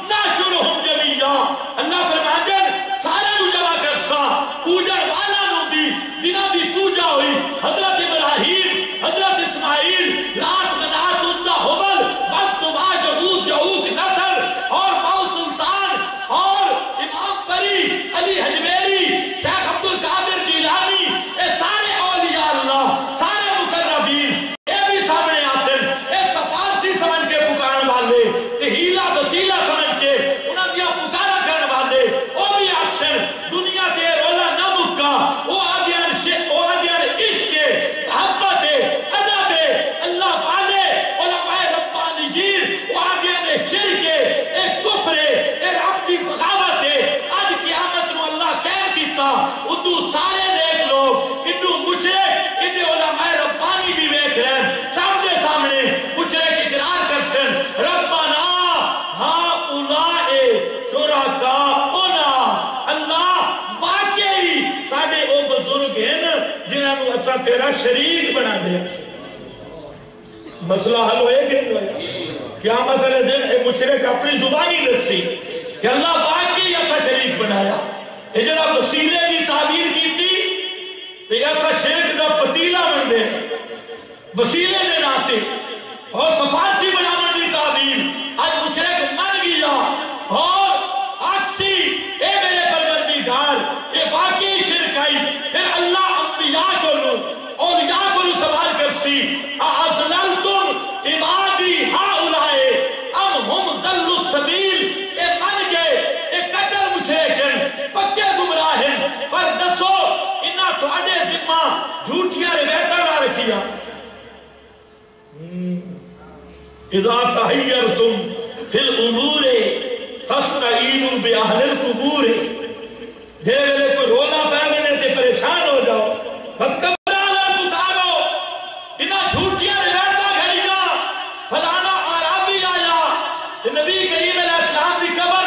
نحشرہم جمیعا. اللہ فرماتے ہیں سارے نو جمع کرتا، پوجا والا نو بھی جنہاں دی پوجا ہوئی، حضرت ابراہیم، حضرت اسماعیل، لات منات عزا حبل، وقت صبح جبوت جہوک نصر اور باؤ سلطان اور امام پری علی حجویری، شیخ عبدالقادر جیلانی، اے سارے اولیاء اللہ، سارے مقربین اے بھی سامنے آتے ہیں. اے سفارسی سمجھ کے پکارن والے، اے ہیلہ وسیلہ سمجھ کے انہاں دیا پکارا کرن والے، وہ بھی آتے ہیں. دنیا کے رولا نہ مکا، وہ آدھیان عشق محبت ادب اللہ والے علماء ربانیین، وہ آدھیان شرک اے کفر اے رب کی بغاوت ہے. آج قیامت نو اللہ کہہ کیتا ادو سارے دیکھ لوگ، ادو مشرک ادھے علماء ربانی بھی بیٹھ رہے ہیں، سامنے سامنے مشرک اقرار کرتے ہیں ربنا ہاؤلائے شرکاؤنا. اللہ واقعی ساڑھے او بزرگ ہیں جنہاں نو اساں تیرا شریک بنا دے. مسئلہ حل ہوئے کہ نہیں ہوئے؟ قیامت علیہ دن اے مشرک اپنی زبانی دستی کہ اللہ واقعی اساں شریک بنایا. اے جنہاں وسیلے کی تعبیر کی تھی کہ ایسا شرک دا پتیلہ بن دے وسیلے دے ناتے اور سفارسی بنانے دی تعبیر. آج مشرک مر گیا اور آکسی اے میرے پروردگار اے واقعی شرک آئی. پھر اللہ انبیاء کو لو اولیاء کو لو سوال کرتی اَأَضْلَلْتُمْ عِبَادِي هَؤُلَاءِ ام ہم ضلوا السبیل. اے مر گئے اے قتل مشرکن پکے گمراہن. پر دسو انہاں تھوڑے ذمہ جھوٹیاں روایتاں نہ رکھیا. اذا تحیرتم فی الامور فاستعینوا بأہل القبور. جے ویلے کوئی رولا پہ گئے تے پریشان ہو جاؤ، بدقبرانہ پکارو. انہاں جھوٹیاں روایتاں گھڑیاں، فلانا عربی آیا تے نبی کریم علیہ السلام دی قبر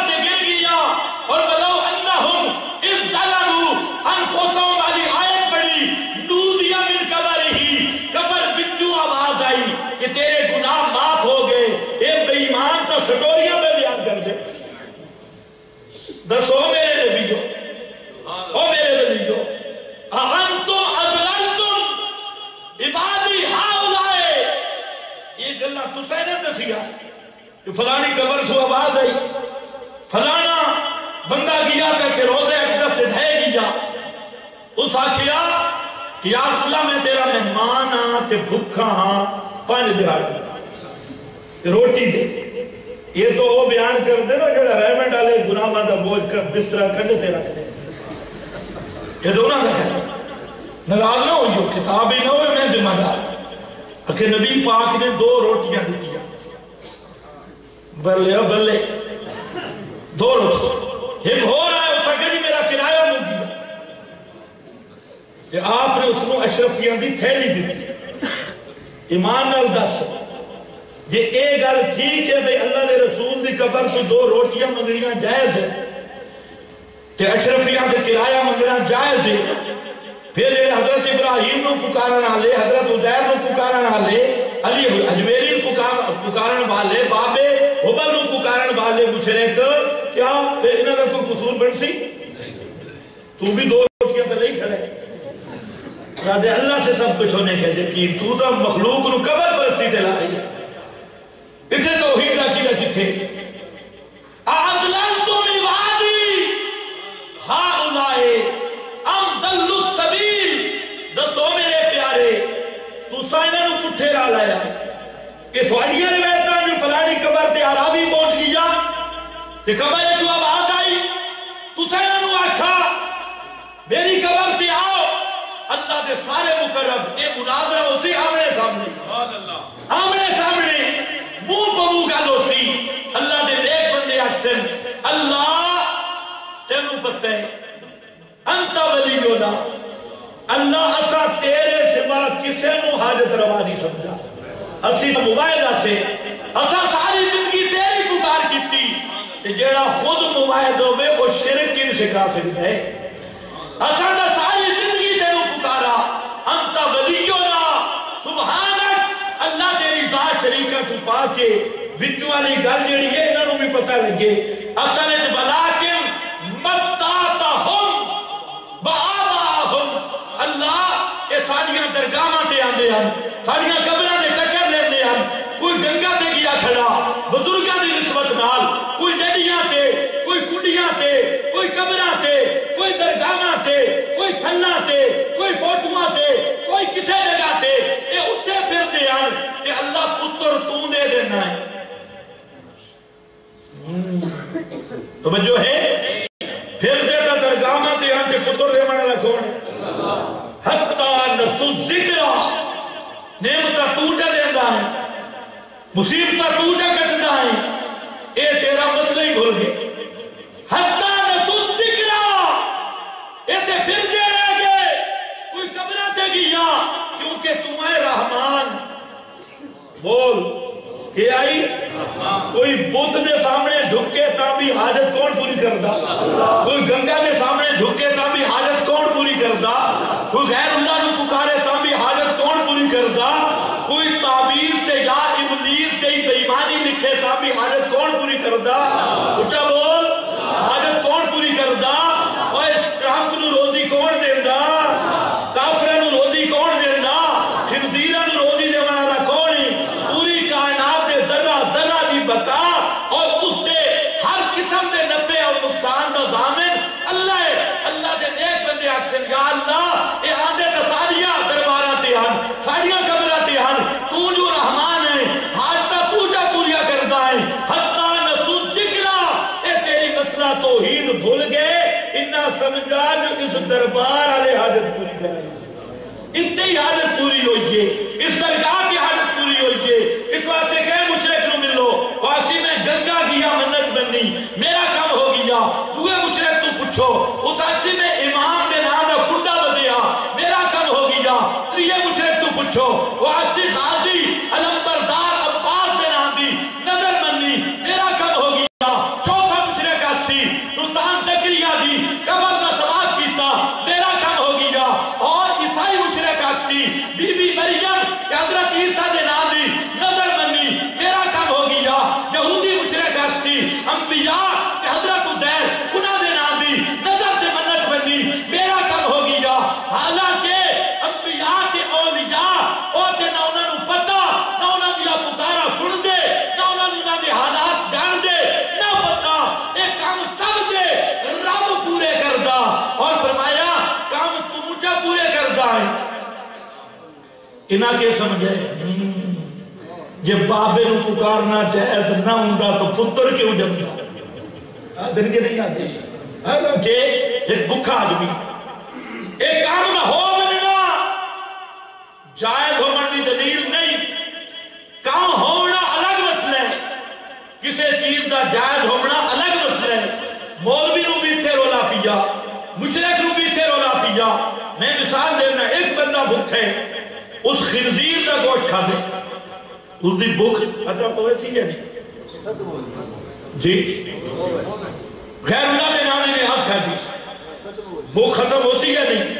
گلا تسے نے دسیا کہ فلانی قبر تو آواز آئی فلانا بندہ گیا کہ روزے اقدس سے ڈھے گیا اس آخیا کہ یا رسول اللہ میں تیرا مہمان ہاں تے بھکھا ہاں 5 دہاڑی روٹی دے یہ تو وہ بیان کر دے نا جڑا رحمت ڈالے گناہاں دا بوجھ کر بستر کڈ تے رکھ دے یہ تو نہ ہے ناراض نہ ہوئیو کتاب ہی نہ ہوئے میں ذمہ دار کہ نبی پاک نے 2 روٹیاں دیا بلے بلے 2 روٹی ایک ہو رہا ہے اس کا جی میرا کرایہ مل گیا کہ آپ نے اس کو اشرفیاں دی تھیلی دی ایمان نال دس یہ ایک گل ٹھیک ہے بھئی اللہ دے رسول دی قبر تو 2 روٹیاں منگنیاں جائز ہے تے اشرفیاں دے کرایہ منگنا جائز ہے پھر حضرت ابراہیم نو پکارنا لے حضرت عزیر نو پکارنا لے علی اجمیری پکارن والے بابے حبل نو پکارن والے مشرک کیا پھر انہوں نے کوئی قصور بن سی تو بھی 2 روٹیاں پہ نہیں کھڑے راضی اللہ سے سب کچھ ہونے کے یقین تو تو مخلوق نو قبر پرستی دلا رہی ہے اتنے توحید عقیدہ جتھے اَأَضْلَلْتُمْ عِبَادِي هَؤُلَاءِ أَمْ ضَلُّوا السَّبِيلَ دسو میرے پیارے تو سائنہ نو پٹھے را لایا کہ تھوڑیاں روایتاں جو فلانی قبر تے عرابی پہنچ گیا تے قبر ہے جو آواز آئی تو سائنہ نو آکھا میری قبر تے آؤ اللہ دے سارے مقرب اے مناظرہ ہوتی آمنے سامنے آمنے سامنے منہ پمو گل ہوتی اللہ دے نیک بندے اکسن اللہ تینوں پتہ ہے انت ولیونا اللہ اسا تیرے سوا کسے نو حاجت روا نہیں سمجھا اسی مباہدہ سے اسا ساری زندگی تیری پکار کیتی کہ جیڑا خود مباہدوں میں وہ شرک کی سکھا سکتا ہے اسا دا ساری زندگی تیروں پکارا انت ولیونا سبحانک اللہ تیری ذات شریکہ تو پا کے بچوں والی گل جیڑی ہے انہوں بھی پتہ لگے اصل بلاکن مستاتہم بآباہم اللہ اے ساڑیاں درگاہاں تے آندے ہیں ساڑیاں قبروں دے چکر لیندے ہیں کوئی گنگا تے گیا کھڑا بزرگاں دی نسبت نال کوئی ڈیڈیاں تے کوئی کنڈیاں تے کوئی قبراں تے کوئی درگاہاں تے کوئی تھلاں تے کوئی فوٹواں تے کوئی کسے جگہ تے اے اٹھے پھر دے ہیں کہ اللہ پتر تو دے دینا ہے توجہ ہے پھر دے دا درگاہاں تے ہیں کہ پتر دے مانا لکھوڑ حتی نسو ذکرہ نعمتہ توجہ دیندہ ہے مصیبتہ توجہ کٹنا ہے اے تیرا مسئلہ ہی بھول گئے حتی نسو ذکرہ اے تے پھر دے رہ گئے کوئی قبرہ تے گیا کیونکہ تمہیں رحمان بول کہ آئی کوئی بت دے سامنے جھکے تا بھی حاجت کون پوری کردہ کوئی گنگا دے سامنے جھکے تا بھی حاجت کون پوری کردہ کوئی غیر اللہ نو پکارے تا بھی حاجت کون پوری کردہ کوئی تعبیر تے یا ابلیس تے بیمانی لکھے تا بھی حاجت کون پوری کردہ اچھا بول حاجت کون پوری کردہ اور اس ٹرمپ نو روزی کون دیندہ کافرہ نو روزی کون دیندہ خنزیرہ نو روزی دے مانا کون پوری کائنات دے ذرہ ذرہ بھی بتا اور اس دے ہر قسم دے نفع اور نقصان دا ضامن اللہ ہے اللہ دے نیک بندے اکسن یا اللہ اے آندے تساریاں دربارہ تے ہن ساریاں قبرہ تے ہن تو جو رحمان ہے حاجتہ پوجا پوریا کردہ ہے حتی نسو ذکرہ اے تیری مسئلہ توحید بھول گئے انہا سمجھا جو اس دربار آلے حاجت پوری کرائے انتہی حاجت پوری ہوئی ہے اس درگاہ کی حاجت پوری ہوئی ہے اس واسطے کہ مشرک نو ملو واسی میں گنگا گیا منت بنی میرا کام ہو گیا دوے مشرک تو پوچھو اس آسی میں امام دے نام دا کنڈا بدیا میرا کام ہو گیا تریے مشرک تو پوچھو واسی غازی علمبردار عباس دے نام دی نظر بنی میرا کام ہو گیا چوتھا مشرک آسی سلطان زکریا دی قبر نہ تباہ کیتا میرا کام ہو گیا اور عیسائی مشرک آسی بی بی مریم کہ حضرت انہاں کے سمجھے جے بابے نو پکارنا جائز نہ ہوندا تو پتر کیوں جمدا دن کے نہیں آتے کہ ایک بکھا آدمی ایک کام نہ ہو بننا جائز ہونے کی دلیل نہیں کام ہونا الگ مسئلہ ہے کسی چیز دا جائز ہونا الگ مسئلہ ہے مولوی نو بھی تھے رولا پیا مشرک نو بھی تھے رولا پیا میں مثال دینا ایک بندہ بھوک ہے اس خنزیر دا گوشت کھا دے اس دی بھوک ختم ہوئے سی یا نہیں جی غیر اللہ نے نانے نے ہاتھ کھا دی بھوک ختم ہو سی یا نہیں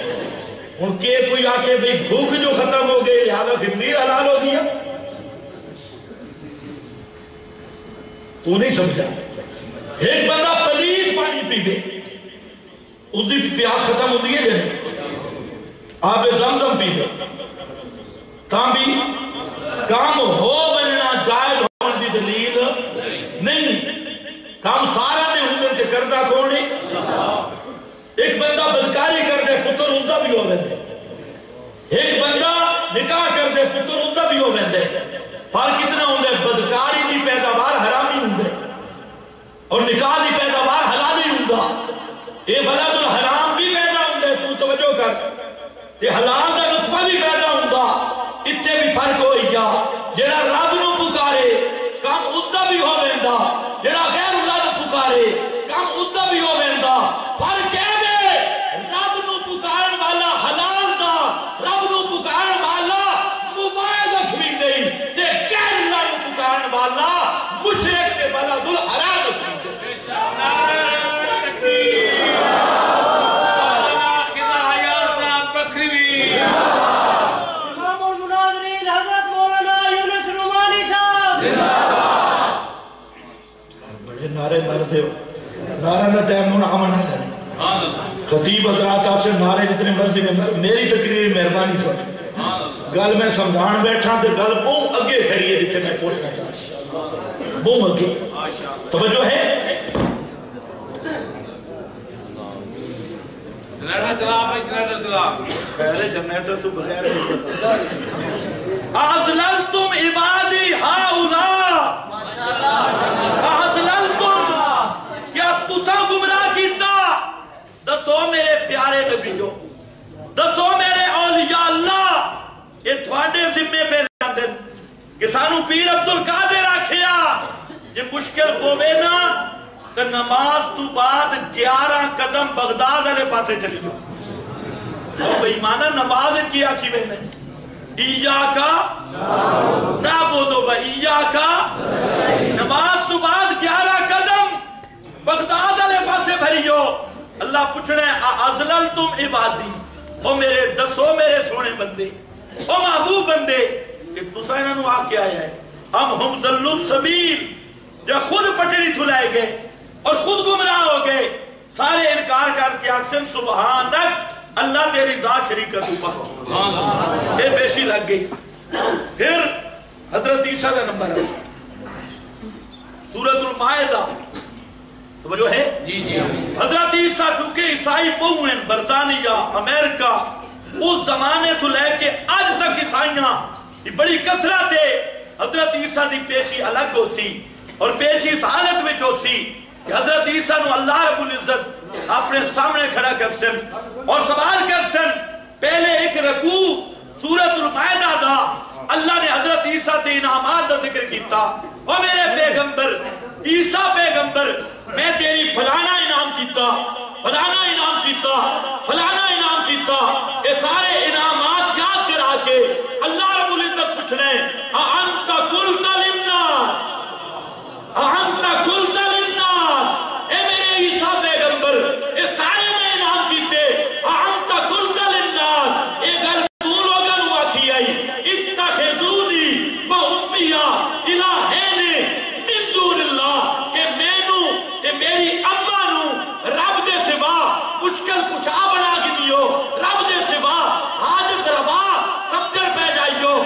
ان کے کوئی آکے بھئی بھوک جو ختم ہو گئے لہذا خنزیر حلال ہو گیا تو نہیں سمجھا ایک بندہ پلید پانی پی گئے اس دی پیاس ختم ہو دیئے جائے آپ زمزم پی گئے تاں بھی کام ہو بننا جائز ہونے دی دلیل نہیں کام سارا نے ہوندے تے کردہ کونے ایک بندہ بدکاری کر دے پتر ہوندہ بھی ہو بندے ایک بندہ نکاح کر دے پتر ہوندہ بھی ہو بندے فرق کتنا ہوندے بدکاری دی پیداوار حرامی ہوندے اور نکاح دی پیداوار حلالی ہوندہ یہ بلد الحرام بھی پیدا ہوندے تو توجہ کر یہ حلال دا نطفہ بھی پیدا ہوندہ اتنے بھی فرق ہوئی گیا جیڑا رب نو پکارے کام ادھا بھی ہو بندہ جیڑا غیر اللہ نو پکارے کام ادھا بھی ہو بندہ فرق ہے میں رب نو پکارن والا حلال دا رب نو پکارن والا موبائل اکھوی نہیں تے غیر اللہ نو پکارن والا مشرک تے بلد الحرام اکھوی نعرے مردے ہو نعرہ نہ تیمون عمل نہ لگے خطیب حضرات آپ سے نعرے جتنے مرضی میں میری تقریر مہربانی تھوڑی گل میں سمجھان بیٹھا تے گل بہت اگے کھڑی ہے جتنے میں پوچھنا چاہتا بہت اگے توجہ ہے جنریٹر دلاب ہے جنریٹر دلاب خیر جنریٹر تو بغیر اَذْلَلْتُمْ عِبَادِي هَؤُلَاءَ اَذْلَلْتُمْ کیا تُساں گمراہ کیتا دسو میرے پیارے نبیوں دسو میرے اولیاء اللہ یہ تھوڑے ذمے پہ لاندن کہ سانو پیر عبدالقادر آکھیا یہ مشکل ہوئے نا کہ نماز تو بعد 11 قدم بغداد علیہ پاسے چلی جو بھئی مانا نماز کیا کی بہنے ایاکا نعبدو و ایاکا نماز تو بعد 11 قدم بغداد علیہ پاسے بھریو اللہ پوچھنے اَذْلَلْتُمْ عِبَادِي او میرے دسو میرے سونے بندے او محبوب بندے ایک دوسرے نو آکے آیا ہے ہم ہم ذلُّ السبیل یا خود پٹڑی تھلائے گئے اور خود گمراہ ہو گئے سارے انکار کر کے اکسن سبحانک اللہ تیری ذات شریکت اوپر یہ بیشی لگ گئی پھر حضرت عیسیٰ کا نمبر ہے سورۃ المائدہ سمجھو ہے حضرت عیسیٰ چونکہ عیسائی پوئن برطانیہ امریکہ اس زمانے تو لے کے آج تک عیسائیاں یہ بڑی کثرت ہے حضرت عیسیٰ دی پیشی الگ ہو سی اور پیشی اس حالت میں جو سی کہ حضرت عیسیٰ نو اللہ رب العزت اپنے سامنے کھڑا کر سن اور سوال کر سن پہلے ایک رکوع سورۃ المائدہ دا اللہ نے حضرت عیسیٰ تے انعامات دا ذکر کیتا اور میرے پیغمبر عیسیٰ پیغمبر میں تیری فلانا انعام کیتا فلانا انعام کیتا فلانا انعام کیتا یہ سارے انعامات یاد کرا کے اللہ رب العزت پوچھنے اَأَنْتَ قُلْتَ لِلنَّاسِ اَأَنْتَ قُلْتَ لِلنَّاسِ اے میرے عیسیٰ پیغمبر یہ سارے میں انعام کیتے اَأَنْتَ قُلْتَ لِلنَّاسِ اے گل تو لوگاں نو آکھی آئی اتخذونی وَأُمِّیَ الٰہین من دون اللہ کہ مینوں تے میری اماں نو رب دے سوا مشکل کچھا بنا کے دیو رب دے سوا حاجت روا سمجھر پہ جائیو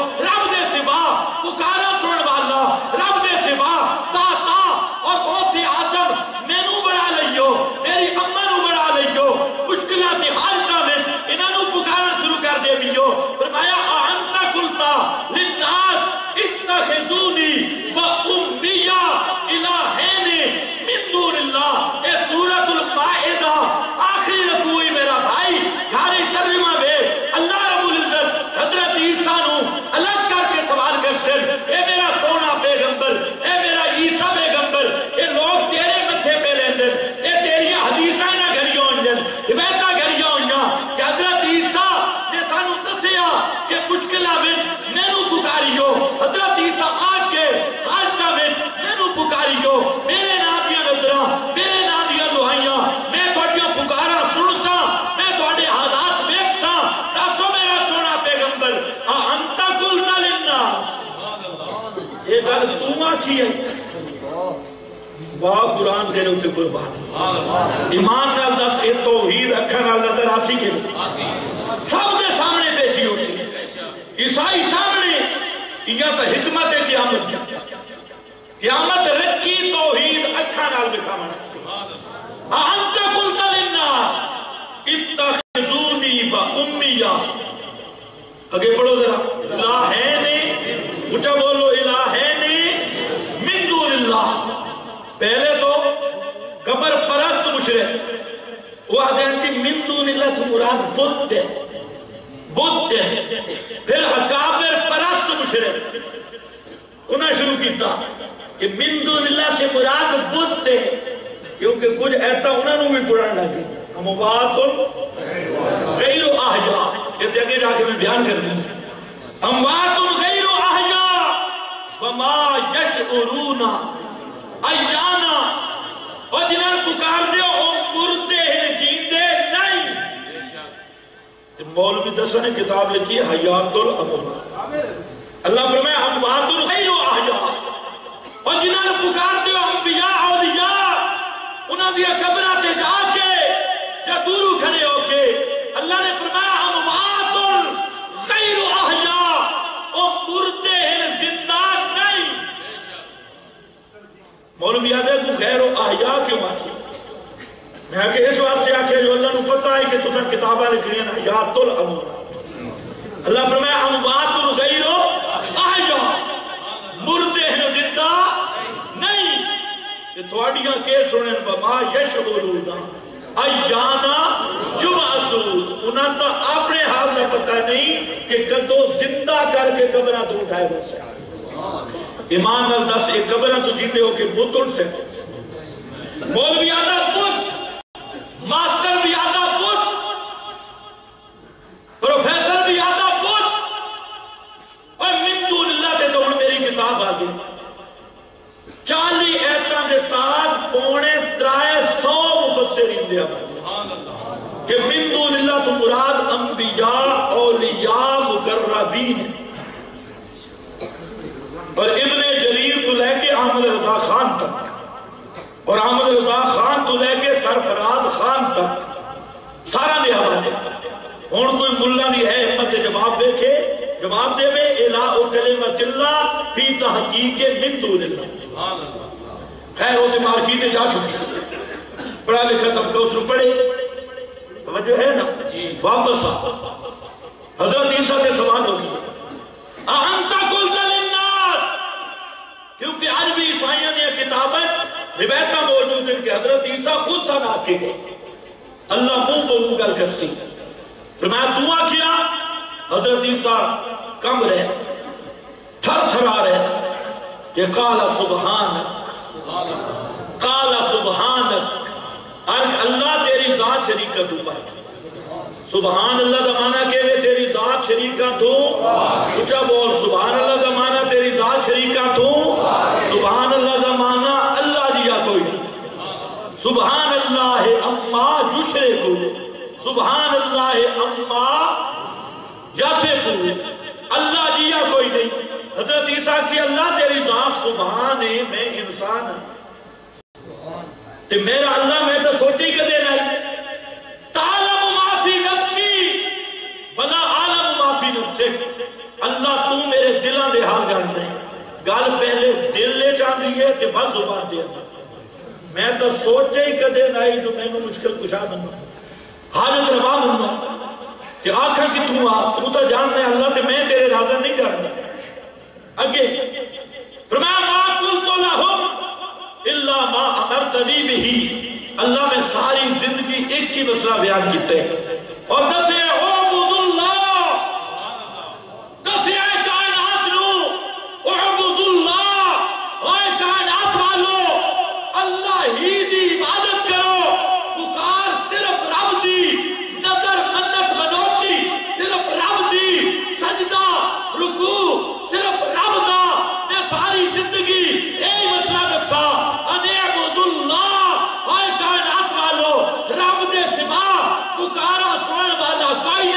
آکھی ہے واہ قرآن تیرے ہوتے قربان ایمان نال دس اے توحید اکھا نال نظر آسی کے سب دے سامنے پیشی ہو سی عیسائی سامنے یہ تو حکمت ہے قیامت رکھی توحید اکھا نال بکھا مانا انت قلت للناس اتخذونی و امیہ اگے پڑھو ذرا الہین اچھا بولو الہین من دون اللہ پہلے تو قبر پرست مشرک وہ آدھین کی من دون اللہ تو مراد بدھ ہے پھر اکابر پرست مشرک انہیں شروع کیتا کہ من دون اللہ سے مراد بدھ ہے کیونکہ کچھ ایتا انہوں بھی پڑھان لگے اموات غیر احیاء یہ جگہ جا کے میں بیان کر دوں اموات غیر احیاء فما یشعرون ایانا اور جنہاں پکار دے او مردے ہیں جیندے نہیں مولوی دسا نے کتاب لکھی ہے حیات الاموات اللہ فرمائے اموات غیر احیاء اور جنہاں پکار دے انبیاء اولیاء انہاں دیا قبرات جا کے یا دورو کھڑے ہو کے اللہ نے فرمایا اموات غیر احیاء اور مردے ہیں زندہ نہیں مولوی آدھے کو غیر احیاء کیوں آکھی میں کہ اس واسطے آکھے جو اللہ نے پتہ ہے کہ تُسا کتابہ لکھنی ہیں حیات الاموات اللہ فرمایا اموات غیر احیاء مردے ہیں زندہ نہیں کہ تھوڑیاں کے سنیں بما یشعرون ایانا یبعثون انہاں تو اپنے حال میں پتہ نہیں کہ کدو زندہ کر کے قبرہ تو اٹھائے بس ایمان اللہ سے ایک قبرہ تو جیتے ہو کہ بت اٹھ سے مولوی آدھا بت ماسٹر بھی آدھا بت پروفیسر بھی آدھا بت اور من دون اللہ کے دور میری کتاب آگئی 40 ایتاں دے تاج پونے 300 مفسرین دے کہ من دون اللہ تو مراد انبیاء اولیاء مقربین اور ابن جریر تو لے کے احمد رضا خان تک اور احمد رضا خان تو لے کے سرفراز خان تک سارا دے حوالے ہون کوئی ملہ دی ہے احمد جواب دیکھے جواب دے میں الہ کلمت اللہ فی تحقیق من دون اللہ خیر ہوتے مارکیٹے جا چکی پڑھا لکھا سب کو اس نے پڑھے توجہ ہے نا واپس آ حضرت عیسیٰ کے سوال ہوگی اَنْتَ قُلْتَ لِلنَّاسِ کیونکہ آج بھی عیسائیوں نے کتابت روایتہ موجود ہے کہ حضرت عیسیٰ خود سنا کے گئے اللہ منہ کو منہ گل کرسی فرمایا دعا کیا حضرت عیسیٰ کم رہے تھر تھرا رہے کہ قال سبحانک اللہ تیری ذات شریکہ تو پاکی سبحان اللہ زمانہ کے لئے تیری ذات شریکہ تو اچھا بول سبحان اللہ زمانہ تیری ذات شریکہ تو سبحان اللہ زمانہ اللہ جیا کوئی سبحان اللہ اما یشرکو سبحان اللہ اما یصفون اللہ جیا کوئی نہیں حضرت عیسیٰ کی اللہ تیری ذات سبحان ہے میں انسان ہوں تو میرا اللہ میں تو سوچی کہ دینا ہے تعلم ما فی نفسی بلا عالم ما فی نفسی اللہ تو میرے دلوں دے حال جانتا ہے گل پہلے دل لے جان دی ہے کہ بل زبان دے میں تو سوچے ہی کہ دینا ہے جو میں نے مشکل کشا بننا حاجت روا بننا کہ آخر کی تو تو جاننا ہے اللہ تے میں تیرے راضر نہیں جاننا اگے فرمایا ما قلت لهم الا ما امرتنی به اللہ میں ساری زندگی ایک ہی مسئلہ بیان کیتے اور دسے اعبد اللہ دسے اے کائنات نو اعبد اللہ اے کائنات والو اللہ ہی دی عبادت کرو پکار صرف رب دی نظر منت منوتی صرف رب دی سجدہ رکوع صرف رب دا نے ساری زندگی اے مسئلہ دسا انعبد اللہ اے کائنات والو رب دے سوا پکارا سنن والا کوئی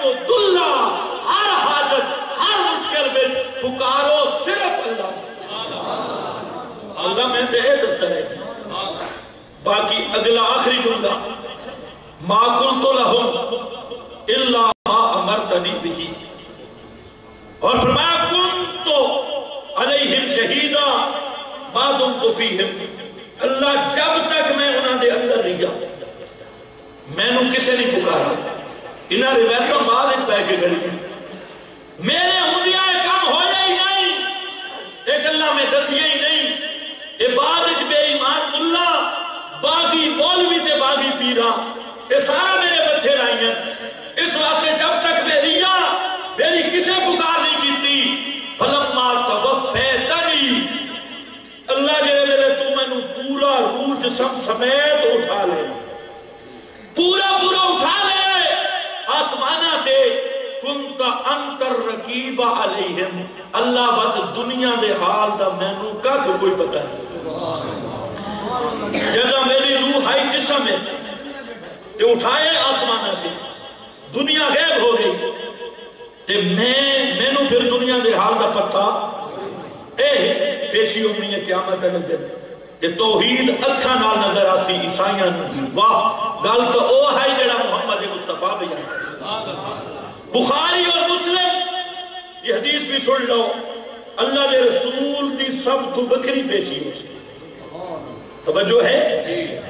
کو دلہ ہر حاجت ہر مشکل میں پکارو صرف اللہ میں تے دستا ہے باقی اگلا آخری جملہ ما قلت لهم الا ما امرتنی به اور فرمایا کنت علیہم شہیدا ما دمت فیہم اللہ جب تک میں انہاں دے اندر رہیا میں نو کسے نہیں پکارا انہاں روایتوں بعد ایک پہ کے گڑی میرے ہوندیاں کام ہویا ہی نہیں ایک اللہ میں دسیا ہی نہیں عبادت بے ایمان اللہ باغی مولوی تے باغی پیرا یہ سارا میرے بچے لائی ہیں اس واسطے جب تک میری کسے پکار نہیں کیتی فلما توفیتنی اللہ جے میرے تو میں نو پورا روح جسم سمیت اٹھا لے پورا اٹھا لے آسمانہ تے کنت انت الرقیب علیہم اللہ بات دنیا دے حال دا میں نو کک کوئی پتہ نہیں جگہ میری روح آئی جسم ہے تے اٹھائے آسمانہ تے دنیا غیب ہو گئی تے میں نو پھر دنیا دے حال دا پتہ پیشی امنی قیامت دن تے توحید اکھا نال نظر آسی عیسائیاں واہ گل تو او ہے جڑا محمد مصطفیٰ بیان بخاری اور مسلم یہ حدیث بھی سن لو اللہ دے رسول دی سب تو بکری پیشی ہو سی توجہ ہے